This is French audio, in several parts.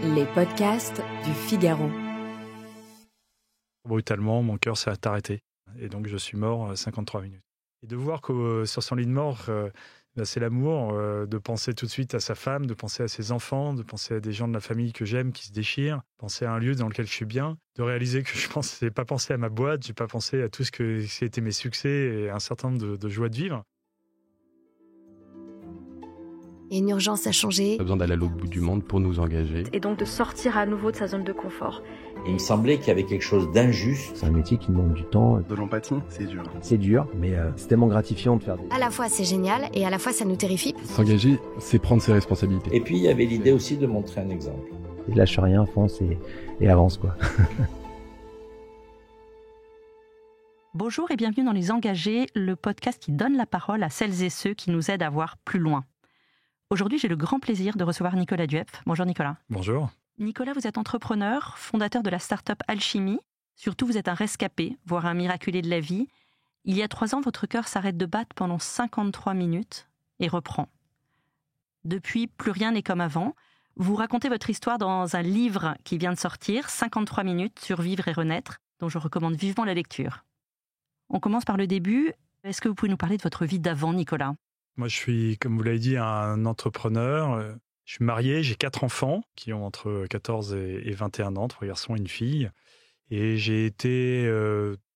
Les podcasts du Figaro. Brutalement, mon cœur s'est arrêté. Et donc, je suis mort 53 minutes. Et de voir que sur son lit de mort, c'est l'amour, de penser tout de suite à sa femme, de penser à ses enfants, de penser à des gens de la famille que j'aime qui se déchirent, penser à un lieu dans lequel je suis bien, de réaliser que je n'ai pas pensé à ma boîte, je n'ai pas pensé à tout ce qui a été mes succès et un certain nombre de joies de vivre. Et une urgence a changé. On a besoin d'aller à l'autre bout du monde pour nous engager. Et donc de sortir à nouveau de sa zone de confort. Il me semblait qu'il y avait quelque chose d'injuste. C'est un métier qui demande du temps. De l'empathie, c'est dur. C'est dur, mais c'est tellement gratifiant de faire des... À la fois c'est génial et à la fois ça nous terrifie. S'engager, c'est prendre ses responsabilités. Et puis il y avait l'idée aussi de montrer un exemple. Et lâche rien, fonce et avance, quoi. Bonjour et bienvenue dans Les Engagés, le podcast qui donne la parole à celles et ceux qui nous aident à voir plus loin. Aujourd'hui, j'ai le grand plaisir de recevoir Nicolas Duep. Bonjour Nicolas. Bonjour. Nicolas, vous êtes entrepreneur, fondateur de la start-up Alchimie. Surtout, vous êtes un rescapé, voire un miraculé de la vie. Il y a 3 ans, votre cœur s'arrête de battre pendant 53 minutes et reprend. Depuis, plus rien n'est comme avant. Vous racontez votre histoire dans un livre qui vient de sortir, 53 minutes, survivre et renaître, dont je recommande vivement la lecture. On commence par le début. Est-ce que vous pouvez nous parler de votre vie d'avant, Nicolas ? Moi, je suis, comme vous l'avez dit, un entrepreneur. Je suis marié, j'ai 4 enfants qui ont entre 14 et 21 ans, 3 garçons et une fille. Et j'ai été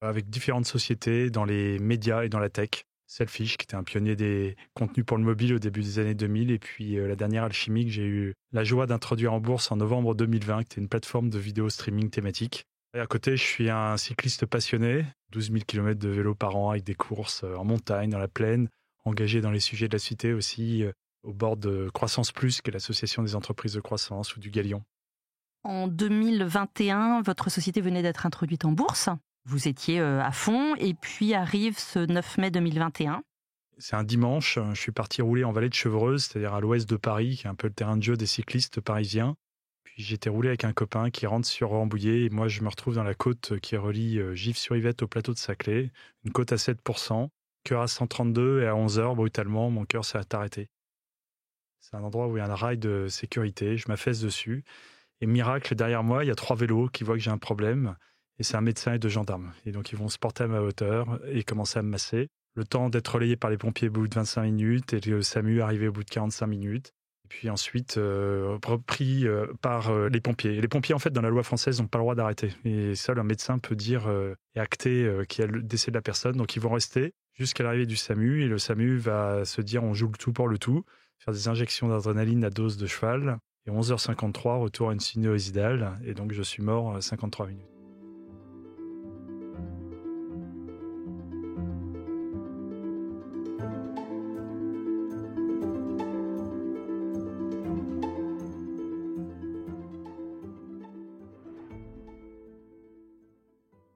avec différentes sociétés dans les médias et dans la tech. Selfish, qui était un pionnier des contenus pour le mobile au début des années 2000. Et puis la dernière, Alchimie, que j'ai eu la joie d'introduire en bourse en novembre 2020, qui était une plateforme de vidéo streaming thématique. Et à côté, je suis un cycliste passionné, 12 000 km de vélo par an avec des courses en montagne, dans la plaine, engagé dans les sujets de la cité aussi, au bord de Croissance Plus, qui est l'association des entreprises de croissance, ou du Galion. En 2021, votre société venait d'être introduite en bourse. Vous étiez à fond, et puis arrive ce 9 mai 2021. C'est un dimanche, je suis parti rouler en vallée de Chevreuse, c'est-à-dire à l'ouest de Paris, qui est un peu le terrain de jeu des cyclistes parisiens. Puis j'étais roulé avec un copain qui rentre sur Rambouillet, et moi je me retrouve dans la côte qui relie Gif-sur-Yvette au plateau de Saclay, une côte à 7%. Cœur à 132 et à 11h, brutalement, mon cœur s'est arrêté. C'est un endroit où il y a un rail de sécurité, je m'affaisse dessus. Et miracle, derrière moi, il y a 3 vélos qui voient que j'ai un problème. Et c'est un médecin et 2 gendarmes. Et donc ils vont se porter à ma hauteur et commencer à me masser. Le temps d'être relayé par les pompiers au bout de 25 minutes et le SAMU arrivé au bout de 45 minutes. Et puis ensuite, repris par les pompiers. Et les pompiers, en fait, dans la loi française, n'ont pas le droit d'arrêter. Et seul un médecin peut dire et acter qu'il y a le décès de la personne. Donc ils vont rester jusqu'à l'arrivée du SAMU, et le SAMU va se dire on joue le tout pour le tout, faire des injections d'adrénaline à dose de cheval, et 11h53, retour à une sinuoïdale, et donc je suis mort à 53 minutes.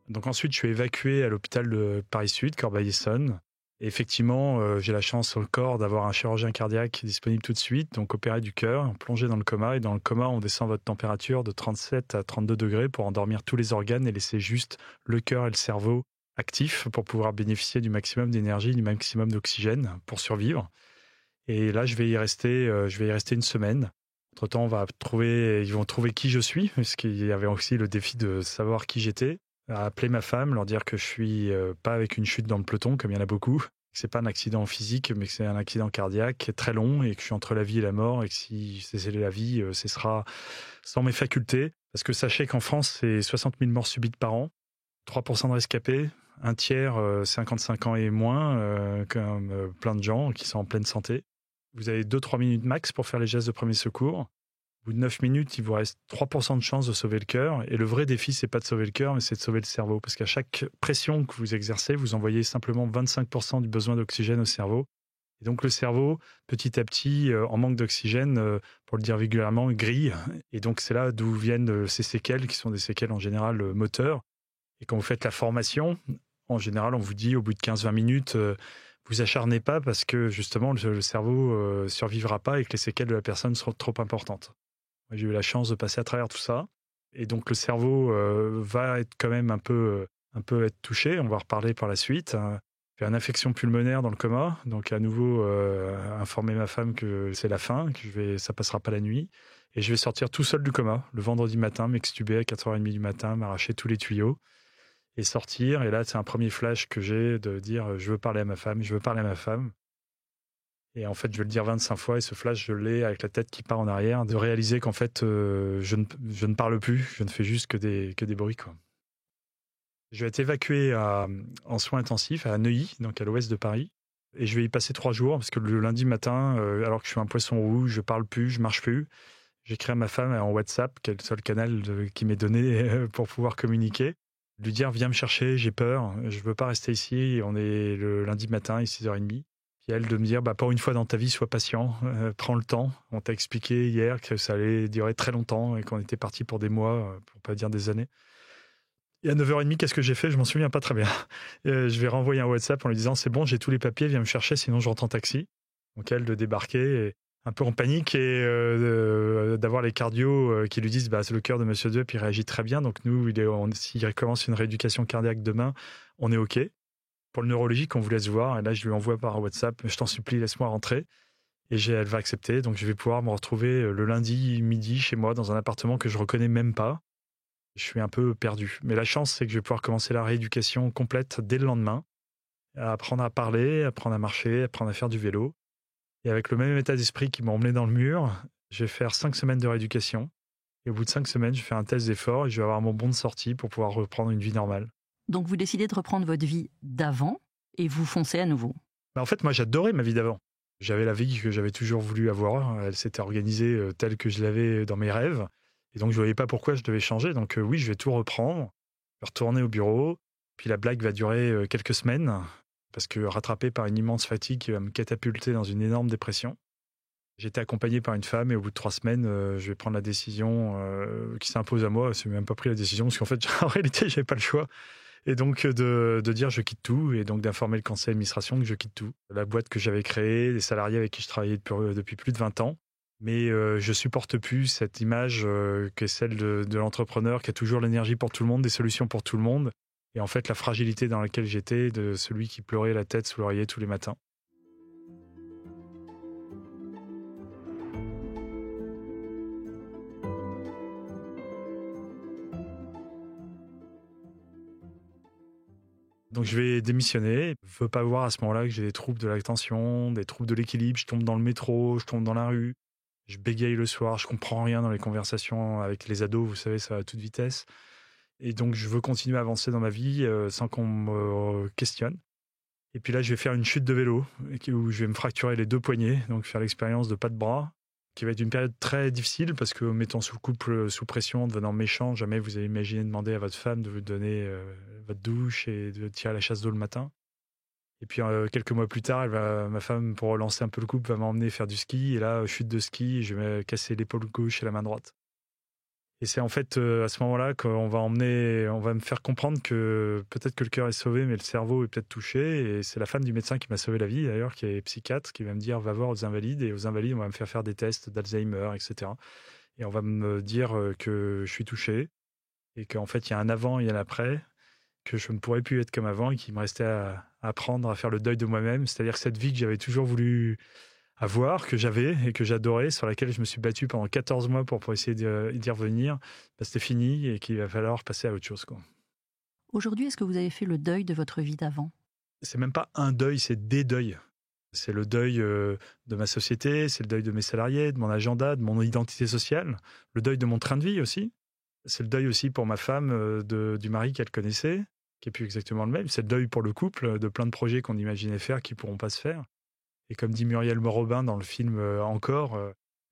Donc ensuite, je suis évacué à l'hôpital de Paris-Sud, Corbeil-Essonnes. Et effectivement, j'ai la chance au corps d'avoir un chirurgien cardiaque disponible tout de suite, donc opéré du cœur, plongé dans le coma. Et dans le coma, on descend votre température de 37 à 32 degrés pour endormir tous les organes et laisser juste le cœur et le cerveau actifs pour pouvoir bénéficier du maximum d'énergie, du maximum d'oxygène pour survivre. Et là, je vais y rester une semaine. Entre-temps, ils vont trouver qui je suis, parce qu'il y avait aussi le défi de savoir qui j'étais. À appeler ma femme, leur dire que je suis pas avec une chute dans le peloton, comme il y en a beaucoup, que c'est pas un accident physique, mais que c'est un accident cardiaque très long, et que je suis entre la vie et la mort, et que si c'est la vie, ce sera sans mes facultés. Parce que sachez qu'en France, c'est 60 000 morts subites par an, 3% de rescapés, un tiers 55 ans et moins, comme plein de gens qui sont en pleine santé. Vous avez 2-3 minutes max pour faire les gestes de premier secours. Au bout de 9 minutes, il vous reste 3% de chance de sauver le cœur. Et le vrai défi, c'est pas de sauver le cœur, mais c'est de sauver le cerveau. Parce qu'à chaque pression que vous exercez, vous envoyez simplement 25% du besoin d'oxygène au cerveau. Et donc le cerveau, petit à petit, en manque d'oxygène, pour le dire régulièrement, grille. Et donc c'est là d'où viennent ces séquelles, qui sont des séquelles en général moteurs. Et quand vous faites la formation, en général, on vous dit au bout de 15-20 minutes, vous acharnez pas parce que justement le cerveau survivra pas et que les séquelles de la personne seront trop importantes. J'ai eu la chance de passer à travers tout ça. Et donc, le cerveau va être quand même un peu être touché. On va en reparler par la suite. J'ai une infection pulmonaire dans le coma, donc à nouveau informer ma femme que c'est la fin, ça passera pas la nuit. Et je vais sortir tout seul du coma le vendredi matin, m'extuber à 4h30 du matin, m'arracher tous les tuyaux et sortir. Et là, c'est un premier flash que j'ai de dire je veux parler à ma femme, je veux parler à ma femme. Et en fait, je vais le dire 25 fois et ce flash, je l'ai avec la tête qui part en arrière, de réaliser qu'en fait, je ne parle plus, je ne fais juste que des bruits, quoi. Je vais être évacué en soins intensifs à Neuilly, donc à l'ouest de Paris. Et je vais y passer 3 jours parce que le lundi matin, alors que je suis un poisson rouge, je parle plus, je marche plus. J'écris à ma femme en WhatsApp, qui est le seul canal qui m'est donné pour pouvoir communiquer. Lui dire, viens me chercher, j'ai peur, je veux pas rester ici. On est le lundi matin, il est 6h30. Puis elle de me dire, pour une fois dans ta vie, sois patient, prends le temps. On t'a expliqué hier que ça allait durer très longtemps et qu'on était parti pour des mois, pour pas dire des années. Et à 9h30, qu'est-ce que j'ai fait? Je m'en souviens pas très bien. Je vais renvoyer un WhatsApp en lui disant, c'est bon, j'ai tous les papiers, viens me chercher, sinon je rentre en taxi. Donc elle de débarquer, un peu en panique, et d'avoir les cardios qui lui disent, c'est le cœur de Monsieur Dieppe, il réagit très bien. Donc nous, s'il commence une rééducation cardiaque demain, on est OK. Pour le neurologique, on vous laisse voir. Et là, je lui envoie par WhatsApp, je t'en supplie, laisse-moi rentrer. Et elle va accepter. Donc je vais pouvoir me retrouver le lundi midi chez moi dans un appartement que je reconnais même pas. Je suis un peu perdu. Mais la chance, c'est que je vais pouvoir commencer la rééducation complète dès le lendemain. Apprendre à parler, apprendre à marcher, apprendre à faire du vélo. Et avec le même état d'esprit qui m'a emmené dans le mur, je vais faire 5 semaines de rééducation. Et au bout de 5 semaines, je vais faire un test d'effort et je vais avoir mon bon de sortie pour pouvoir reprendre une vie normale. Donc vous décidez de reprendre votre vie d'avant et vous foncez à nouveau. En fait, moi, j'adorais ma vie d'avant. J'avais la vie que j'avais toujours voulu avoir. Elle s'était organisée telle que je l'avais dans mes rêves. Et donc, je ne voyais pas pourquoi je devais changer. Donc, oui, je vais tout reprendre. Je vais retourner au bureau. Puis la blague va durer quelques semaines parce que rattrapé par une immense fatigue qui va me catapulter dans une énorme dépression. J'étais accompagné par une femme et au bout de 3 semaines, je vais prendre la décision qui s'impose à moi. Je n'ai même pas pris la décision parce qu'en fait, en réalité, je n'avais pas le choix. Et donc, de dire je quitte tout et donc d'informer le conseil d'administration que je quitte tout. La boîte que j'avais créée, les salariés avec qui je travaillais depuis plus de 20 ans. Mais je supporte plus cette image qu'est celle de l'entrepreneur qui a toujours l'énergie pour tout le monde, des solutions pour tout le monde. Et en fait, la fragilité dans laquelle j'étais, de celui qui pleurait la tête sous l'oreiller tous les matins. Donc je vais démissionner. Je ne veux pas voir à ce moment-là que j'ai des troubles de l'attention, des troubles de l'équilibre. Je tombe dans le métro, je tombe dans la rue. Je bégaye le soir, je comprends rien dans les conversations avec les ados, vous savez, ça va à toute vitesse. Et donc, je veux continuer à avancer dans ma vie sans qu'on me questionne. Et puis là, je vais faire une chute de vélo où je vais me fracturer les 2 poignets, donc faire l'expérience de pas de bras, qui va être une période très difficile parce que mettant sous couple, sous pression, devenant méchant, jamais vous avez imaginé demander à votre femme de vous donner votre douche et de tirer à la chasse d'eau le matin. Et puis quelques mois plus tard, ma femme, pour relancer un peu le couple, va m'emmener faire du ski. Et là, chute de ski, je vais me casser l'épaule gauche et la main droite. Et c'est en fait à ce moment-là qu'on va me faire comprendre que peut-être que le cœur est sauvé, mais le cerveau est peut-être touché. Et c'est la femme du médecin qui m'a sauvé la vie, d'ailleurs, qui est psychiatre, qui va me dire, va voir aux Invalides. Et aux Invalides, on va me faire des tests d'Alzheimer, etc. Et on va me dire que je suis touché et qu'en fait, il y a un avant et un après, que je ne pourrais plus être comme avant et qu'il me restait à apprendre à faire le deuil de moi-même. C'est-à-dire que cette vie que j'avais toujours voulu avoir, que j'avais et que j'adorais, sur laquelle je me suis battu pendant 14 mois pour essayer d'y revenir, c'était fini et qu'il va falloir passer à autre chose, quoi. Aujourd'hui, est-ce que vous avez fait le deuil de votre vie d'avant? C'est même pas un deuil, c'est des deuils. C'est le deuil de ma société, c'est le deuil de mes salariés, de mon agenda, de mon identité sociale, le deuil de mon train de vie aussi. C'est le deuil aussi pour ma femme du mari qu'elle connaissait, qui n'est plus exactement le même. C'est le deuil pour le couple, de plein de projets qu'on imaginait faire qui ne pourront pas se faire. Et comme dit Muriel Morobin dans le film Encore,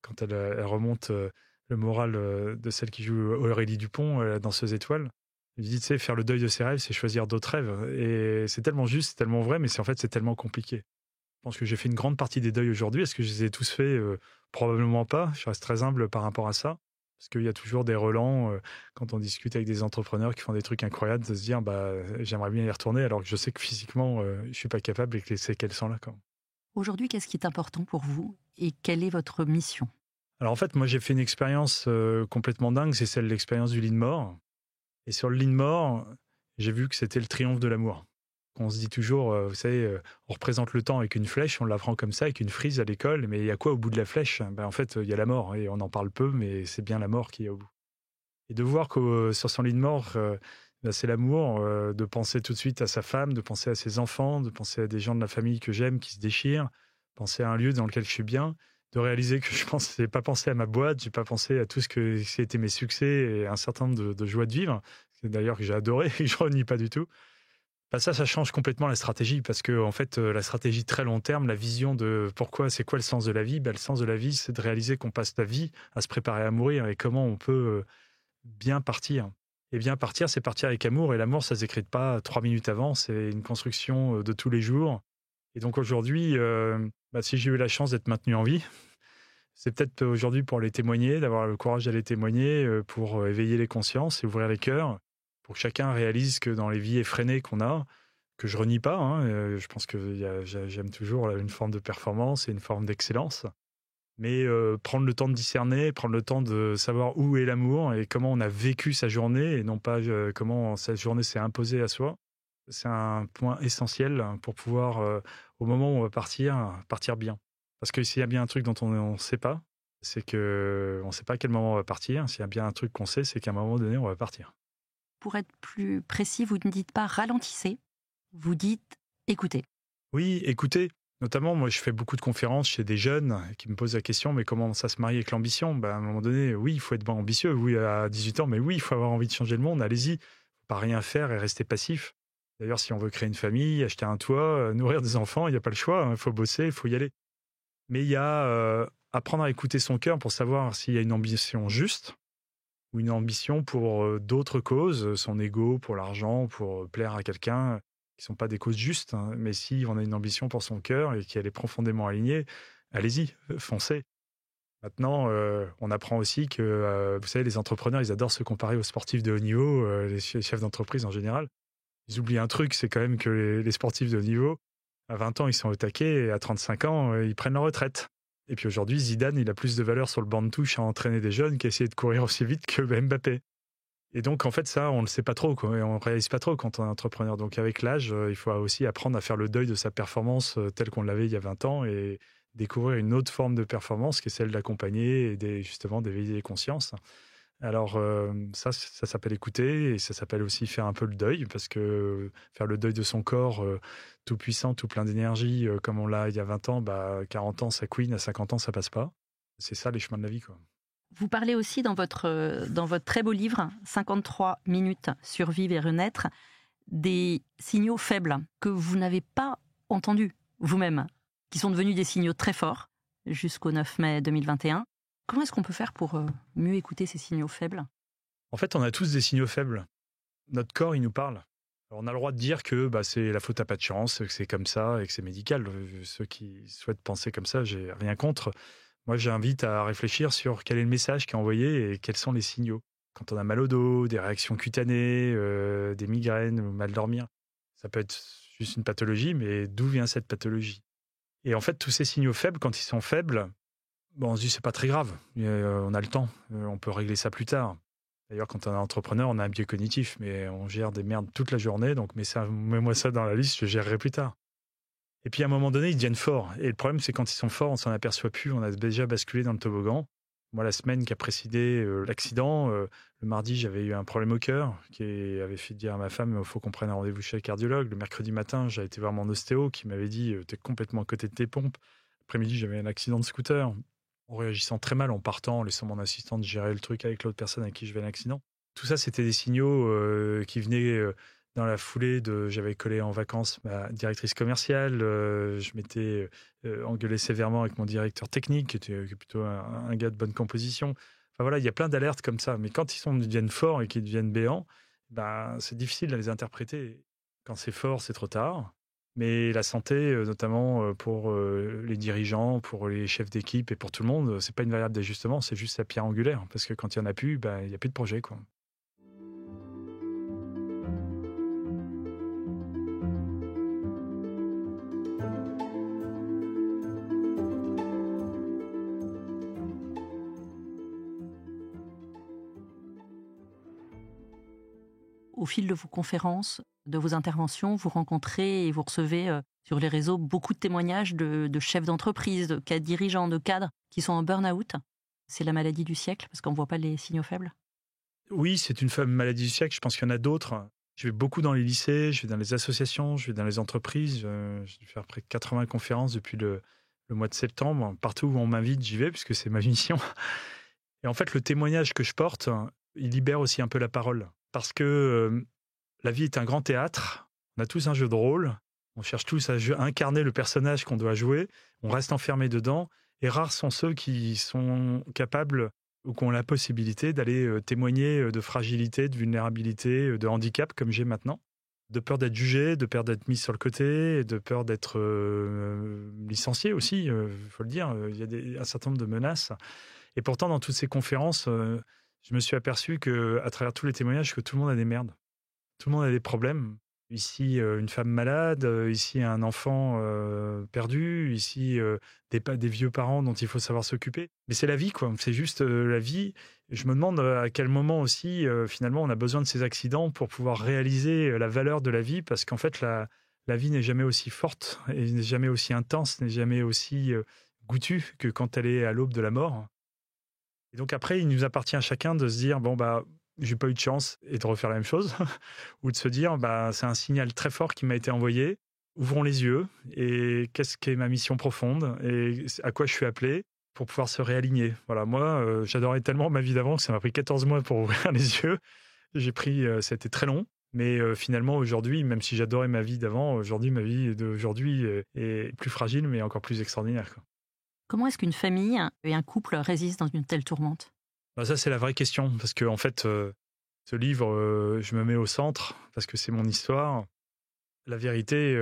quand elle remonte le moral de celle qui joue Aurélie Dupont, la danseuse étoile, elle dit, tu sais, faire le deuil de ses rêves, c'est choisir d'autres rêves. Et c'est tellement juste, c'est tellement vrai, mais en fait, c'est tellement compliqué. Je pense que j'ai fait une grande partie des deuils aujourd'hui. Est-ce que je les ai tous faits? Probablement pas. Je reste très humble par rapport à ça. Parce qu'il y a toujours des relents, quand on discute avec des entrepreneurs qui font des trucs incroyables, de se dire j'aimerais bien y retourner, alors que je sais que physiquement, je ne suis pas capable et que les séquelles sont là. Aujourd'hui, qu'est-ce qui est important pour vous et quelle est votre mission? Alors en fait, moi j'ai fait une expérience complètement dingue, c'est celle de l'expérience du lit de mort. Et sur le lit de mort, j'ai vu que c'était le triomphe de l'amour. On se dit toujours, vous savez, on représente le temps avec une flèche, on l'apprend comme ça, avec une frise à l'école, mais il y a quoi au bout de la flèche? En fait, il y a la mort, et on en parle peu, mais c'est bien la mort qui est au bout. Et de voir que sur son lit de mort, c'est l'amour, de penser tout de suite à sa femme, de penser à ses enfants, de penser à des gens de la famille que j'aime qui se déchirent, penser à un lieu dans lequel je suis bien, de réaliser que je n'ai pas pensé à ma boîte, j'ai pas pensé à tout ce qui a été mes succès et un certain nombre de joies de vivre, d'ailleurs que j'ai adoré et que je renie pas du tout. Ça change complètement la stratégie, parce que en fait, la stratégie très long terme, la vision de pourquoi, c'est quoi le sens de la vie? Le sens de la vie, c'est de réaliser qu'on passe la vie à se préparer à mourir, et comment on peut bien partir. Et bien partir, c'est partir avec amour, et l'amour, ça ne s'écrit pas 3 minutes avant, c'est une construction de tous les jours. Et donc aujourd'hui, si j'ai eu la chance d'être maintenu en vie, c'est peut-être aujourd'hui pour les témoigner, d'avoir le courage d'aller témoigner, pour éveiller les consciences et ouvrir les cœurs, pour que chacun réalise que dans les vies effrénées qu'on a, que je renie pas, je pense que j'aime toujours une forme de performance et une forme d'excellence, mais prendre le temps de discerner, prendre le temps de savoir où est l'amour et comment on a vécu sa journée, et non pas comment cette journée s'est imposée à soi. C'est un point essentiel pour pouvoir, au moment où on va partir bien. Parce que s'il y a bien un truc dont on ne sait pas, c'est qu'on ne sait pas à quel moment on va partir. S'il y a bien un truc qu'on sait, c'est qu'à un moment donné, on va partir. Pour être plus précis, vous ne dites pas ralentissez, vous dites écoutez. Oui, écoutez. Notamment, moi, je fais beaucoup de conférences chez des jeunes qui me posent la question, mais comment ça se marie avec l'ambition? À un moment donné, oui, il faut être ambitieux. Oui, à 18 ans, mais oui, il faut avoir envie de changer le monde. Allez-y. Il ne faut pas rien faire et rester passif. D'ailleurs, si on veut créer une famille, acheter un toit, nourrir des enfants, il n'y a pas le choix. Il faut bosser, il faut y aller. Mais il y a apprendre à écouter son cœur pour savoir s'il y a une ambition juste, ou une ambition pour d'autres causes, son ego, pour l'argent, pour plaire à quelqu'un, qui ne sont pas des causes justes. Mais si on a une ambition pour son cœur et qu'elle est profondément alignée, allez-y, foncez. Maintenant, on apprend aussi que, vous savez, les entrepreneurs, ils adorent se comparer aux sportifs de haut niveau, les chefs d'entreprise en général. Ils oublient un truc, c'est quand même que les sportifs de haut niveau, à 20 ans, ils sont au taquet, et à 35 ans, ils prennent leur retraite. Et puis aujourd'hui, Zidane, il a plus de valeur sur le banc de touche à entraîner des jeunes qu'à essayer de courir aussi vite que Mbappé. Et donc, en fait, ça, on ne le sait pas trop, quoi, et on ne réalise pas trop quand on est entrepreneur. Donc, avec l'âge, il faut aussi apprendre à faire le deuil de sa performance telle qu'on l'avait il y a 20 ans, et découvrir une autre forme de performance qui est celle d'accompagner et justement d'éveiller les consciences. Alors, ça s'appelle écouter, et ça s'appelle aussi faire un peu le deuil, parce que faire le deuil de son corps tout puissant, tout plein d'énergie, comme on l'a il y a 20 ans, 40 ans, ça couine, à 50 ans, ça passe pas. C'est ça, les chemins de la vie, quoi. Vous parlez aussi dans votre très beau livre, 53 minutes, survivre et renaître, des signaux faibles que vous n'avez pas entendus vous-même, qui sont devenus des signaux très forts jusqu'au 9 mai 2021. Comment est-ce qu'on peut faire pour mieux écouter ces signaux faibles? En fait, on a tous des signaux faibles. Notre corps, il nous parle. Alors, on a le droit de dire que c'est la faute à pas de chance, que c'est comme ça et que c'est médical. Ceux qui souhaitent penser comme ça, j'ai rien contre. Moi, j'invite à réfléchir sur quel est le message qui est envoyé et quels sont les signaux. Quand on a mal au dos, des réactions cutanées, des migraines ou mal dormir, ça peut être juste une pathologie, mais d'où vient cette pathologie? Et en fait, tous ces signaux faibles, quand ils sont faibles, on se dit c'est pas très grave, on a le temps, on peut régler ça plus tard. D'ailleurs, quand on est entrepreneur, on a un biais cognitif, mais on gère des merdes toute la journée, donc mets-moi ça dans la liste, je gérerai plus tard. Et puis à un moment donné, ils deviennent forts. Et le problème, c'est quand ils sont forts, on s'en aperçoit plus, on a déjà basculé dans le toboggan. Moi, la semaine qui a précédé l'accident, le mardi, j'avais eu un problème au cœur qui avait fait dire à ma femme il faut qu'on prenne un rendez-vous chez le cardiologue. Le mercredi matin, j'ai été voir mon ostéo qui m'avait dit t'es complètement à côté de tes pompes. L'après-midi, j'avais un accident de scooter. En réagissant très mal en partant, en laissant mon assistante gérer le truc avec l'autre personne avec qui je vais à l'accident. Tout ça, c'était des signaux qui venaient dans la foulée j'avais collé en vacances ma directrice commerciale, je m'étais engueulé sévèrement avec mon directeur technique, qui était plutôt un gars de bonne composition. Enfin voilà, il y a plein d'alertes comme ça. Mais quand ils deviennent forts et qu'ils deviennent béants, c'est difficile à les interpréter. Quand c'est fort, c'est trop tard. Mais la santé, notamment pour les dirigeants, pour les chefs d'équipe et pour tout le monde, c'est pas une variable d'ajustement, c'est juste la pierre angulaire. Parce que quand il n'y en a plus, il n'y a plus de projet, quoi. au fil de vos conférences, de vos interventions, vous rencontrez et vous recevez sur les réseaux beaucoup de témoignages de chefs d'entreprise, de dirigeants, de cadres qui sont en burn-out. C'est la maladie du siècle parce qu'on ne voit pas les signaux faibles. Oui, c'est une maladie du siècle. Je pense qu'il y en a d'autres. Je vais beaucoup dans les lycées, je vais dans les associations, je vais dans les entreprises. Je vais faire près de 80 conférences depuis le mois de septembre. Partout où on m'invite, j'y vais puisque c'est ma mission. Et en fait, le témoignage que je porte, il libère aussi un peu la parole. Parce que la vie est un grand théâtre. On a tous un jeu de rôle. On cherche tous à incarner le personnage qu'on doit jouer. On reste enfermé dedans. Et rares sont ceux qui sont capables ou qui ont la possibilité d'aller témoigner de fragilité, de vulnérabilité, de handicap, comme j'ai maintenant. De peur d'être jugé, de peur d'être mis sur le côté, de peur d'être licencié aussi, faut le dire. Il y a un certain nombre de menaces. Et pourtant, dans toutes ces conférences, je me suis aperçu qu'à travers tous les témoignages, que tout le monde a des merdes. Tout le monde a des problèmes. Ici, une femme malade, ici, un enfant perdu, ici, des vieux parents dont il faut savoir s'occuper. Mais c'est la vie, quoi. C'est juste la vie. Je me demande à quel moment aussi, finalement, on a besoin de ces accidents pour pouvoir réaliser la valeur de la vie, parce qu'en fait, la vie n'est jamais aussi forte, et n'est jamais aussi intense, n'est jamais aussi goûtue que quand elle est à l'aube de la mort. Et donc après, il nous appartient à chacun de se dire, bon, bah, j'ai pas eu de chance, et de refaire la même chose, ou de se dire, bah, c'est un signal très fort qui m'a été envoyé, ouvrons les yeux, et qu'est-ce qu'est ma mission profonde, et à quoi je suis appelé, pour pouvoir se réaligner. Voilà, moi, j'adorais tellement ma vie d'avant que ça m'a pris 14 mois pour ouvrir les yeux. Ça a été très long, mais finalement, aujourd'hui, même si j'adorais ma vie d'avant, aujourd'hui, ma vie d'aujourd'hui est plus fragile, mais encore plus extraordinaire, quoi. Comment est-ce qu'une famille et un couple résistent dans une telle tourmente ? Bah ça, c'est la vraie question, parce que en fait, ce livre, je me mets au centre, parce que c'est mon histoire. La vérité,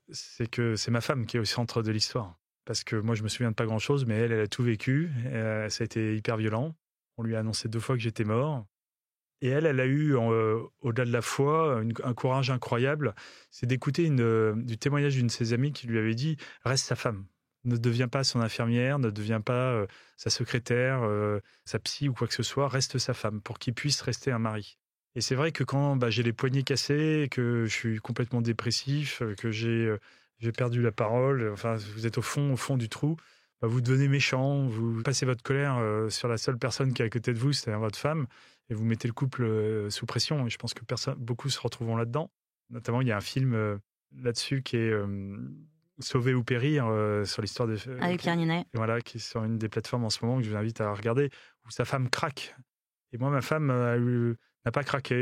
c'est que c'est ma femme qui est au centre de l'histoire. Parce que moi, je me souviens de pas grand-chose, mais elle a tout vécu. Ça a été hyper violent. On lui a annoncé 2 fois que j'étais mort. Et elle a eu, au-delà de la foi, un courage incroyable. C'est d'écouter du témoignage d'une de ses amies qui lui avait dit « Reste sa femme. Ne deviens pas son infirmière, ne deviens pas sa secrétaire, sa psy ou quoi que ce soit. Reste sa femme pour qu'il puisse rester un mari. » Et c'est vrai que quand j'ai les poignets cassés, que je suis complètement dépressif, que j'ai perdu la parole, enfin, vous êtes au fond du trou, vous devenez méchant, vous passez votre colère sur la seule personne qui est à côté de vous, c'est-à-dire votre femme, et vous mettez le couple sous pression. Et je pense que beaucoup se retrouveront là-dedans. Notamment, il y a un film là-dessus qui est Sauver ou périr, sur l'histoire de... Avec Pierre Ninet. Voilà, qui est sur une des plateformes en ce moment, que je vous invite à regarder, où sa femme craque. Et moi, ma femme n'a pas craqué.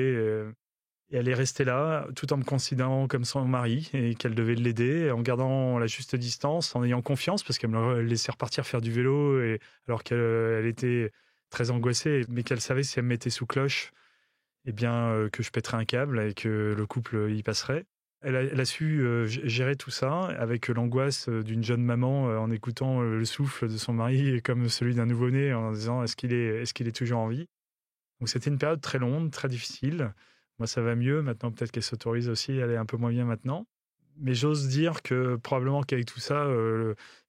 Et elle est restée là, tout en me considérant comme son mari, et qu'elle devait l'aider, en gardant la juste distance, en ayant confiance, parce qu'elle me laissait repartir faire du vélo, alors qu'elle était très angoissée, mais qu'elle savait si elle me mettait sous cloche, eh bien, que je pèterais un câble et que le couple y passerait. Elle a su gérer tout ça avec l'angoisse d'une jeune maman en écoutant le souffle de son mari comme celui d'un nouveau-né, en disant est-ce qu'il est toujours en vie. Donc c'était une période très longue, très difficile. Moi, ça va mieux. Maintenant, peut-être qu'elle s'autorise aussi à aller un peu moins bien maintenant. Mais j'ose dire que probablement qu'avec tout ça,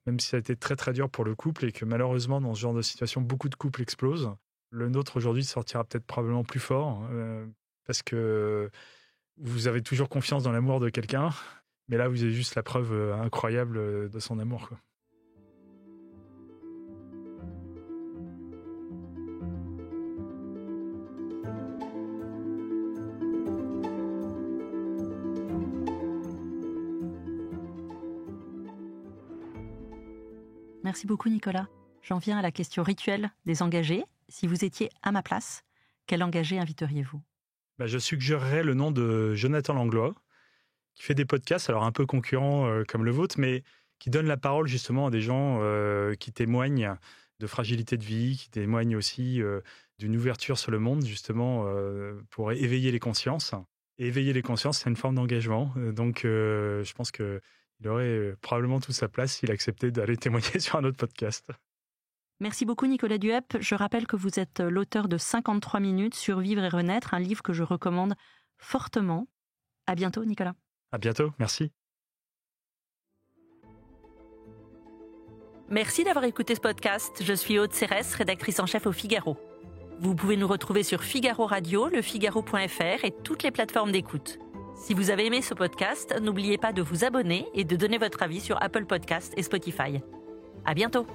même si ça a été très très dur pour le couple et que malheureusement, dans ce genre de situation, beaucoup de couples explosent, le nôtre aujourd'hui sortira peut-être probablement plus fort parce que vous avez toujours confiance dans l'amour de quelqu'un, mais là, vous avez juste la preuve incroyable de son amour, quoi. Merci beaucoup, Nicolas. J'en viens à la question rituelle des engagés. Si vous étiez à ma place, quel engagé inviteriez-vous ? Je suggérerais le nom de Jonathan Langlois, qui fait des podcasts, alors un peu concurrents comme le vôtre, mais qui donne la parole justement à des gens qui témoignent de fragilité de vie, qui témoignent aussi d'une ouverture sur le monde, justement, pour éveiller les consciences. Et éveiller les consciences, c'est une forme d'engagement. Donc, je pense qu'il aurait probablement toute sa place s'il acceptait d'aller témoigner sur un autre podcast. Merci beaucoup, Nicolas Duep. Je rappelle que vous êtes l'auteur de 53 minutes, Survivre et renaître, un livre que je recommande fortement. À bientôt, Nicolas. À bientôt, merci. Merci d'avoir écouté ce podcast. Je suis Aude Cérès, rédactrice en chef au Figaro. Vous pouvez nous retrouver sur Figaro Radio, lefigaro.fr et toutes les plateformes d'écoute. Si vous avez aimé ce podcast, n'oubliez pas de vous abonner et de donner votre avis sur Apple Podcasts et Spotify. À bientôt!